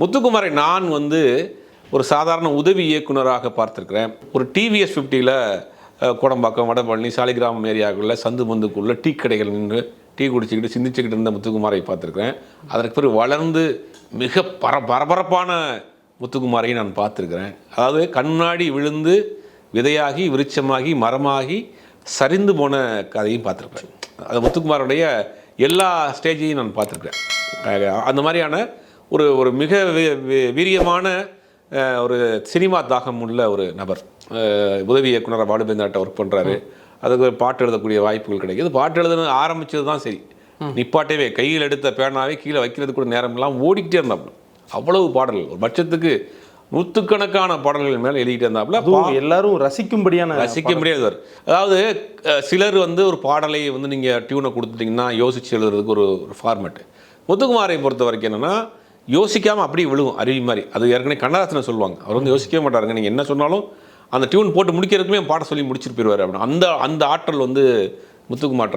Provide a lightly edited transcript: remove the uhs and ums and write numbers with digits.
முத்துக்குமாரை நான் ஒரு சாதாரண உதவி இயக்குனராக பார்த்துருக்கிறேன். ஒரு டிவிஎஸ் 50ல் கோடம்பாக்கம், வடபழனி, சாலிகிராமம் ஏரியாவுக்குள்ள சந்து பந்துக்குள்ள டீ கடைகள் நின்று டீ குடிச்சிக்கிட்டு சிந்திச்சுக்கிட்டு இருந்த முத்துக்குமாரை பார்த்துருக்கிறேன். அதற்கு பிறகு வளர்ந்து மிக பரபரப்பான முத்துக்குமாரை நான் பார்த்துருக்கிறேன். அதாவது கண்ணாடி விழுந்து விதையாகி விருட்சமாகி மரமாகி சரிந்து போன கதையும் பார்த்துருப்பேன். அது முத்துக்குமாரோடைய எல்லா ஸ்டேஜையும் நான் பார்த்துருக்கேன். அந்த மாதிரியான ஒரு மிக வீரியமான ஒரு சினிமா தாகம் உள்ள ஒரு நபர். உதவி இயக்குனராக பாலுபேந்திராட்ட ஒர்க் பண்ணுறாரு. அதுக்கு பாட்டு எழுதக்கூடிய வாய்ப்புகள் கிடைக்கிது. பாட்டு எழுத ஆரம்பித்தது தான் சரி, நிப்பாட்டவே கையில் எடுத்த பேனாவே கீழே வைக்கிறது கூட நேரமெல்லாம் ஓடிக்கிட்டே இருந்தாப்புல. அவ்வளவு பாடல்கள், ஒரு பட்சத்துக்கு நூற்றுக்கணக்கான பாடல்கள் மேலே எழுதிக்கிட்டே இருந்தாப்புல. எல்லாரும் ரசிக்க முடியாதவர். அதாவது சிலர் ஒரு பாடலை நீங்கள் டியூனை கொடுத்துட்டிங்கன்னா யோசித்து எழுதுறதுக்கு ஒரு ஃபார்மேட்டு. முத்துக்குமாரை பொறுத்த வரைக்கும் என்னென்னா, யோசிக்காமல் அப்படியே விழுகும் அருவி மாதிரி. அது ஏற்கனவே கண்ணதாசனை சொல்லுவாங்க. அவர் யோசிக்கவே மாட்டாருங்க, நீங்கள் என்ன சொன்னாலும் அந்த டியூன் போட்டு முடிக்கிறதுக்குமே பாட சொல்லி முடிச்சுட்டு போயிடுவார் அப்படின்னு. அந்த ஆற்றல் முத்துக்குமார்